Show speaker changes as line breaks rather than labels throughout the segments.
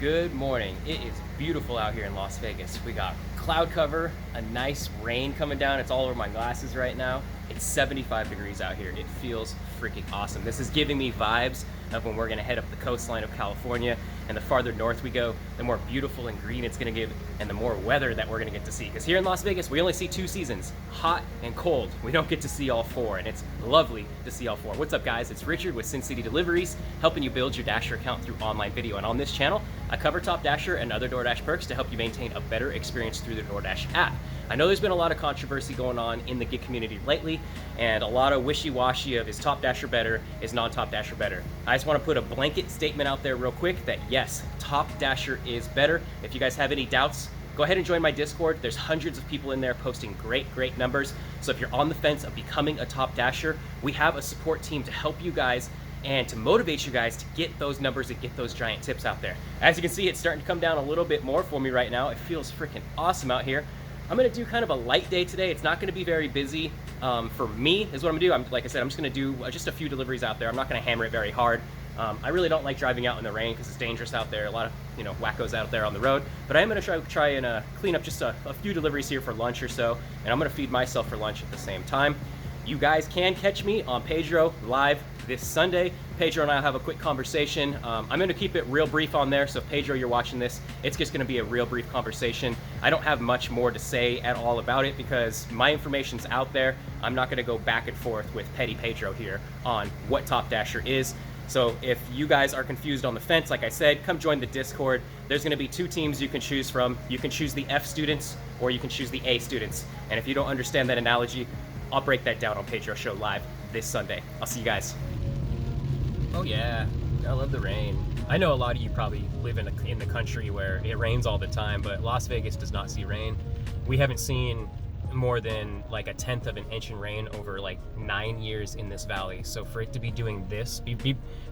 Good morning. It is beautiful out here in Las Vegas. We got cloud cover, a nice rain coming down. It's all over my glasses right now. It's 75 degrees out here. It feels freaking awesome. This is giving me vibes of when we're gonna head up the coastline of California, and the farther north we go, the more beautiful and green it's gonna give, and the more weather that we're gonna get to see. Because here in Las Vegas, we only see two seasons, hot and cold. We don't get to see all four, and it's lovely to see all four. What's up, guys? It's Richard with Sin City Deliveries, helping you build your Dasher account through online video. And on this channel, I cover Top Dasher and other DoorDash perks to help you maintain a better experience through the DoorDash app. I know there's been a lot of controversy going on in the gig community lately, and a lot of wishy-washy of is Top Dasher better, is non-Top Dasher better. I just want to put a blanket statement out there real quick that yes, Top Dasher is better. If you guys have any doubts, go ahead and join my Discord. There's hundreds of people in there posting great numbers. So if you're on the fence of becoming a Top Dasher, we have a support team to help you guys and to motivate you guys to get those numbers and get those giant tips out there. As you can see, it's starting to come down a little bit more for me right now. It feels freaking awesome out here. I'm gonna do kind of a light day today. It's not gonna be very busy for me, is what I'm gonna do. Like I said, I'm just gonna do just a few deliveries out there. I'm not gonna hammer it very hard. I really don't like driving out in the rain because it's dangerous out there. A lot of wackos out there on the road. But I am gonna try and clean up just a few deliveries here for lunch or so, and I'm gonna feed myself for lunch at the same time. You guys can catch me on Pedro live this Sunday. Pedro and I will have a quick conversation. I'm going to keep it real brief on there, so if Pedro, you're watching this, it's just going to be a real brief conversation. I don't have much more to say at all about it because my information's out there. I'm not going to go back and forth with Petty Pedro here on what Top Dasher is. So if you guys are confused on the fence, like I said, come join the Discord. There's going to be two teams you can choose from. You can choose the F students or you can choose the A students. And if you don't understand that analogy, I'll break that down on Pedro Show Live this Sunday. I'll see you guys. Oh yeah, I love the rain. I know a lot of you probably live in the country where it rains all the time, but Las Vegas does not see rain. We haven't seen more than like 1/10 of an inch in rain over like 9 years in this valley. So for it to be doing this,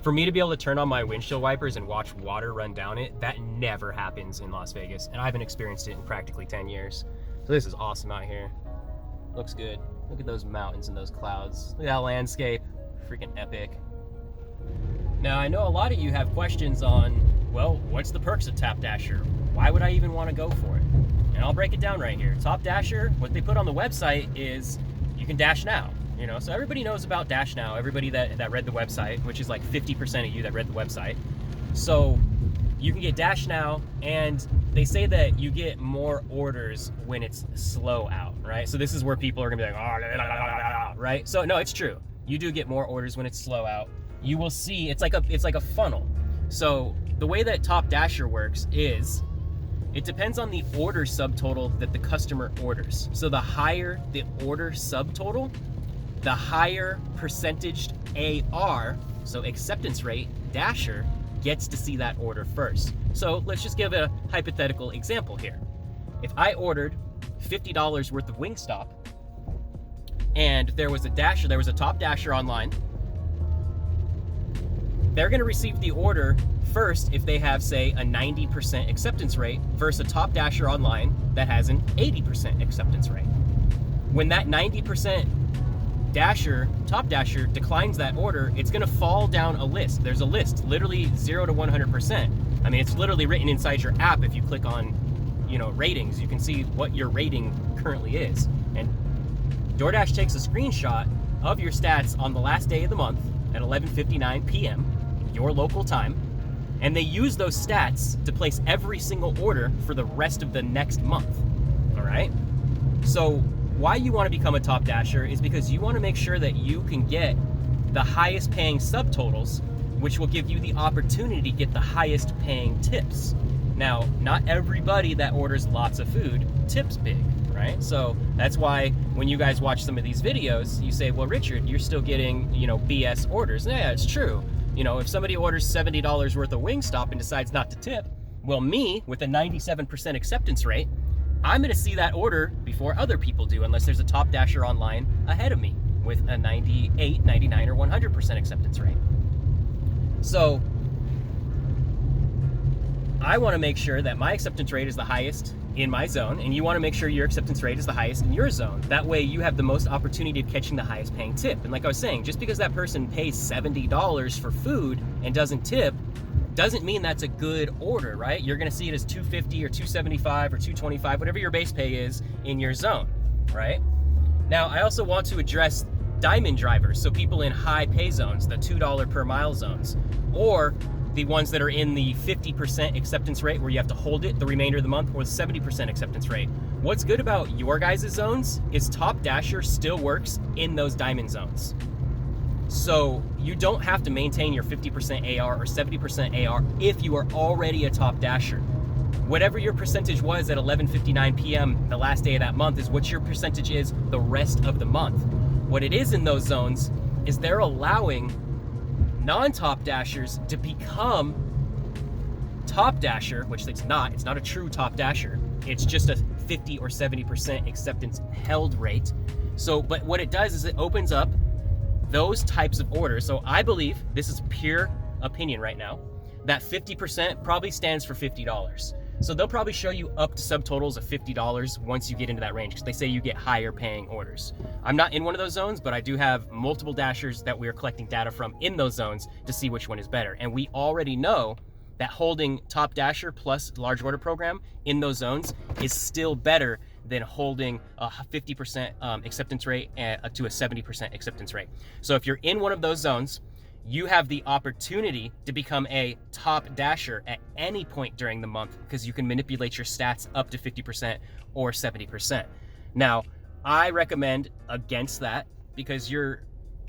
for me to be able to turn on my windshield wipers and watch water run down it, that never happens in Las Vegas. And I haven't experienced it in practically 10 years. So this is awesome out here. Looks good. Look at those mountains and those clouds. Look at that landscape. Freaking epic. Now, I know a lot of you have questions on, well, what's the perks of Top Dasher? Why would I even want to go for it? And I'll break it down right here. Top Dasher, what they put on the website is you can dash now. So everybody knows about Dash Now. Everybody that read the website, which is like 50% of you that read the website. So you can get Dash Now, and they say that you get more orders when it's slow out, right? So this is where people are gonna be like, oh, la, la, la, la, la, right? So no, it's true. You do get more orders when it's slow out. You will see it's like a funnel. So the way that Top Dasher works is it depends on the order subtotal that the customer orders. So the higher the order subtotal, the higher percentaged AR, so acceptance rate, Dasher gets to see that order first. So let's just give a hypothetical example here. If I ordered $50 worth of Wingstop and there was a Top Dasher online, they're gonna receive the order first if they have, say, a 90% acceptance rate versus a Top Dasher online that has an 80% acceptance rate. When that 90% Top Dasher declines that order, it's gonna fall down a list. There's a list, literally 0 to 100%. I mean, it's literally written inside your app. If you click on, ratings, you can see what your rating currently is. And DoorDash takes a screenshot of your stats on the last day of the month at 11:59 p.m., your local time, and they use those stats to place every single order for the rest of the next month, all right? So why you want to become a Top Dasher is because you want to make sure that you can get the highest paying subtotals, which will give you the opportunity to get the highest paying tips. Now, not everybody that orders lots of food tips big, right? So that's why when you guys watch some of these videos, you say, well, Richard, you're still getting, BS orders. Yeah, it's true. If somebody orders $70 worth of Wingstop and decides not to tip, well, me, with a 97% acceptance rate, I'm gonna see that order before other people do, unless there's a Top Dasher online ahead of me with a 98, 99, or 100% acceptance rate. So I wanna make sure that my acceptance rate is the highest in my zone, and you wanna make sure your acceptance rate is the highest in your zone. That way you have the most opportunity of catching the highest paying tip. And like I was saying, just because that person pays $70 for food and doesn't tip, doesn't mean that's a good order, right? You're gonna see it as 250 or 275 or 225, whatever your base pay is in your zone, right? Now, I also want to address diamond drivers, so people in high pay zones, the $2 per mile zones, or the ones that are in the 50% acceptance rate where you have to hold it the remainder of the month, or the 70% acceptance rate. What's good about your guys' zones is Top Dasher still works in those diamond zones. So you don't have to maintain your 50% AR or 70% AR if you are already a Top Dasher. Whatever your percentage was at 11:59 p.m. the last day of that month is what your percentage is the rest of the month. What it is in those zones is they're allowing non-Top Dashers to become Top Dasher, which it's not a true Top Dasher. It's just a 50 or 70% acceptance held rate. So, but what it does is it opens up those types of orders. So I believe, this is pure opinion right now, that 50% probably stands for $50. So they'll probably show you up to subtotals of $50 once you get into that range, because they say you get higher paying orders. I'm not in one of those zones, but I do have multiple dashers that we are collecting data from in those zones to see which one is better. And we already know that holding Top Dasher plus large order program in those zones is still better than holding a 50% acceptance rate to a 70% acceptance rate. So if you're in one of those zones, you have the opportunity to become a Top Dasher at any point during the month, because you can manipulate your stats up to 50% or 70%. Now, I recommend against that, because you're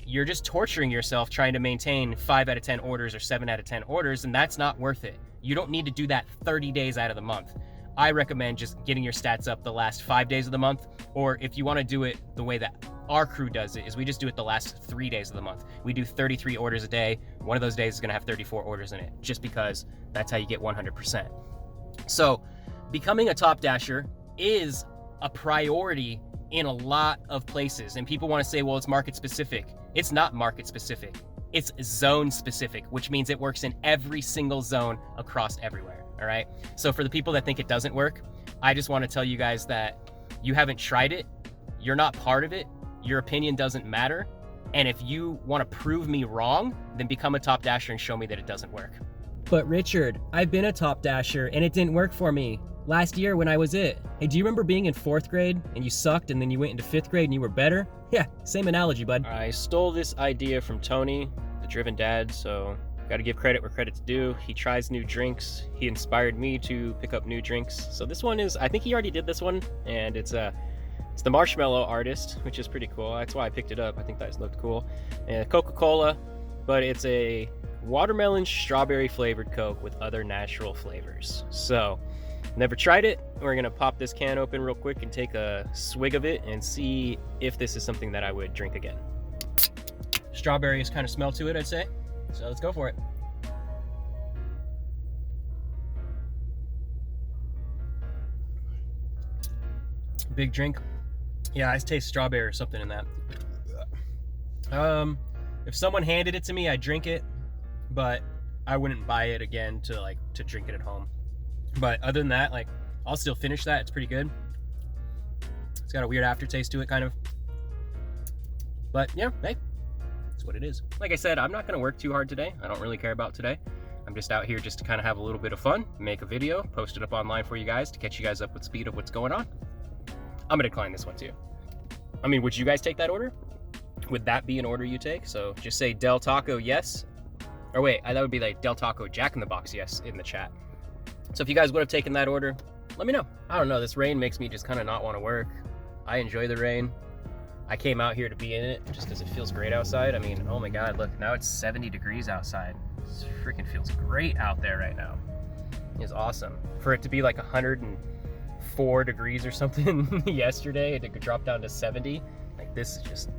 just torturing yourself trying to maintain 5 out of 10 orders or 7 out of 10 orders, and that's not worth it. You don't need to do that 30 days out of the month. I recommend just getting your stats up the last 5 days of the month, or if you want to do it the way that our crew does it, is we just do it the last 3 days of the month. We do 33 orders a day. One of those days is going to have 34 orders in it, just because that's how you get 100%. So becoming a Top Dasher is a priority in a lot of places, and people want to say, well, it's market specific. It's not market specific. It's zone specific, which means it works in every single zone across everywhere. All right. So for the people that think it doesn't work, I just want to tell you guys that you haven't tried it. You're not part of it. Your opinion doesn't matter. And if you want to prove me wrong, then become a Top Dasher and show me that it doesn't work. But Richard, I've been a Top Dasher and it didn't work for me. Last year when I was it. Hey, do you remember being in 4th grade and you sucked and then you went into 5th grade and you were better? Yeah, same analogy, bud. I stole this idea from Tony, the Driven Dad, so got to give credit where credit's due. He tries new drinks. He inspired me to pick up new drinks. So this one is, I think he already did this one, and it's the Marshmallow Artist, which is pretty cool. That's why I picked it up. I think that looked cool. And Coca-Cola, but it's a watermelon strawberry flavored Coke with other natural flavors. So, never tried it. We're gonna pop this can open real quick and take a swig of it and see if this is something that I would drink again. Strawberries kind of smell to it, I'd say. So let's go for it. Big drink. Yeah, I taste strawberry or something in that. If someone handed it to me, I'd drink it, but I wouldn't buy it again to drink it at home. But other than that, like, I'll still finish that. It's pretty good. It's got a weird aftertaste to it, kind of. But yeah, hey, that's what it is. Like I said, I'm not gonna work too hard today. I don't really care about today. I'm just out here just to kind of have a little bit of fun, make a video, post it up online for you guys to catch you guys up with speed of what's going on. I'm gonna decline this one too. I mean, would you guys take that order? Would that be an order you take? So just say Del Taco yes. Or wait, that would be like Del Taco Jack in the Box yes in the chat. So if you guys would have taken that order, let me know. I don't know, this rain makes me just kind of not want to work. I enjoy the rain. I came out here to be in it just because it feels great outside. I mean, oh my God, look, now it's 70 degrees outside. It freaking feels great out there right now. It's awesome. For it to be like 104 degrees or something yesterday, it could drop down to 70. Like, this is just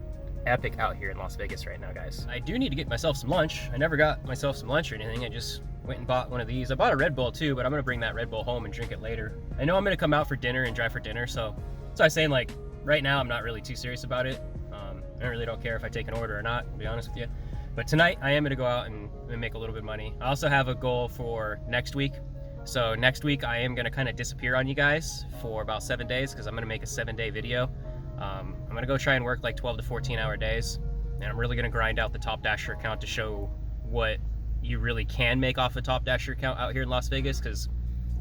epic out here in Las Vegas right now, guys. I do need to get myself some lunch. I never got myself some lunch or anything. I just went and bought one of these. I bought a Red Bull too, but I'm gonna bring that Red Bull home and drink it later. I know I'm gonna come out for dinner and drive for dinner, so I was saying, like, right now I'm not really too serious about it. I really don't care if I take an order or not, to be honest with you. But tonight I am gonna go out and make a little bit of money. I also have a goal for next week. So next week I am gonna kind of disappear on you guys for about 7 days, because I'm gonna make a 7-day video. I'm gonna go try and work like 12 to 14 hour days, and I'm really gonna grind out the Top Dasher account to show what you really can make off a Top Dasher account out here in Las Vegas, because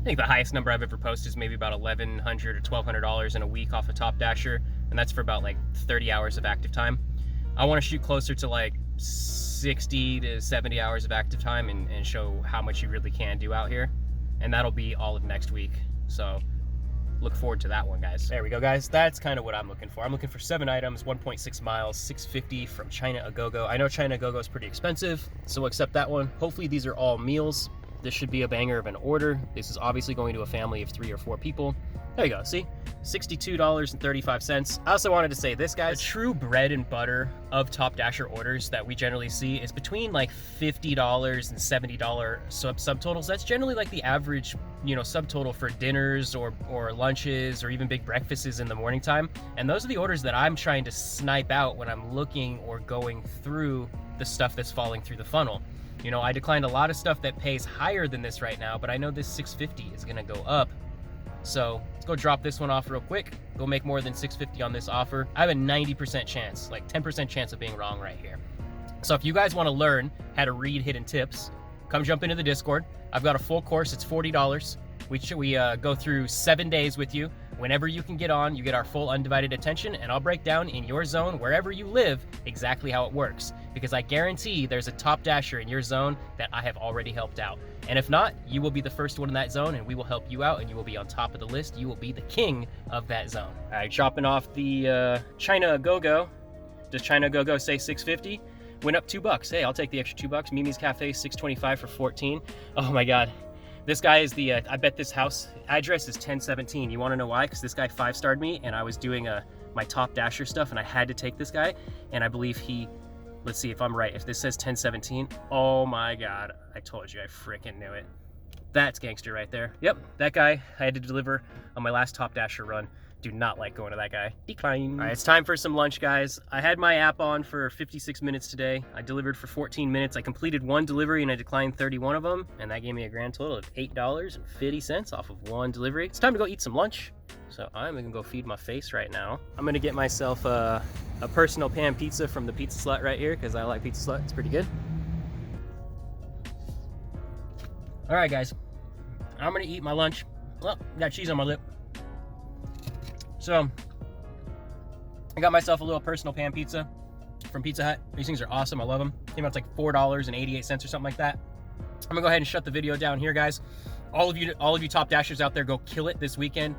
I think the highest number I've ever posted is maybe about $1,100 or $1,200 in a week off a Top Dasher, and that's for about like 30 hours of active time. I want to shoot closer to like 60 to 70 hours of active time and show how much you really can do out here, and that'll be all of next week. So look forward to that one, guys. There we go, guys. That's kind of what I'm looking for. I'm looking for 7 items, 1.6 miles, 650 from China Agogo. I know China Agogo is pretty expensive, so we'll accept that one. Hopefully these are all meals. This should be a banger of an order. This is obviously going to a family of 3 or 4 people. There you go, see? $62.35. I also wanted to say this, guys. The true bread and butter of Top Dasher orders that we generally see is between like $50 and $70 subtotals. That's generally like the average, you know, subtotal for dinners or lunches or even big breakfasts in the morning time. And those are the orders that I'm trying to snipe out when I'm looking or going through the stuff that's falling through the funnel. You know, I declined a lot of stuff that pays higher than this right now, but I know this 650 is gonna go up. So let's go drop this one off real quick. Go make more than 650 on this offer. I have a 90% chance, like 10% chance of being wrong right here. So if you guys wanna learn how to read hidden tips, come jump into the Discord. I've got a full course, it's $40. We go through 7 days with you. Whenever you can get on, you get our full undivided attention, and I'll break down in your zone, wherever you live, exactly how it works. Because I guarantee there's a Top Dasher in your zone that I have already helped out. And if not, you will be the first one in that zone, and we will help you out, and you will be on top of the list. You will be the king of that zone. All right, chopping off the China Agogo. Does China Agogo say 650? Went up $2. Hey, I'll take the extra $2. Mimi's Cafe, 625 for 14. Oh my God. This guy is the, I bet this house address is 1017. You wanna know why? Because this guy 5-starred me, and I was doing my Top Dasher stuff, and I had to take this guy, and I believe he, let's see if I'm right. If this says 1017, oh my God, I told you, I freaking knew it. That's gangster right there. Yep, that guy I had to deliver on my last Top Dasher run. Do not like going to that guy. Decline. All right, it's time for some lunch, guys. I had my app on for 56 minutes today. I delivered for 14 minutes. I completed 1 delivery and I declined 31 of them, and that gave me a grand total of $8.50 off of 1 delivery. It's time to go eat some lunch. So I'm gonna go feed my face right now. I'm gonna get myself a personal pan pizza from the Pizza Slut right here, because I like Pizza Slut, it's pretty good. All right, guys, I'm gonna eat my lunch. Well, got cheese on my lip. So, I got myself a little personal pan pizza from Pizza Hut. These things are awesome, I love them. I think it's like $4.88 or something like that. I'm gonna go ahead and shut the video down here, guys. All of you Top Dashers out there, go kill it this weekend.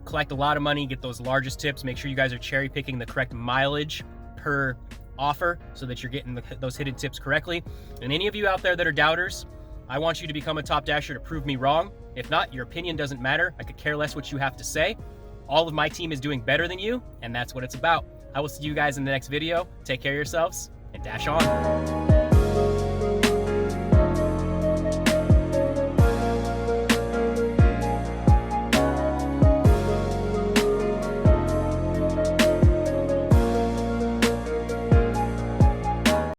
Collect a lot of money, get those largest tips. Make sure you guys are cherry picking the correct mileage per offer so that you're getting those hidden tips correctly. And any of you out there that are doubters, I want you to become a Top Dasher to prove me wrong. If not, your opinion doesn't matter. I could care less what you have to say. All of my team is doing better than you, and that's what it's about. I will see you guys in the next video. Take care of yourselves, and dash on.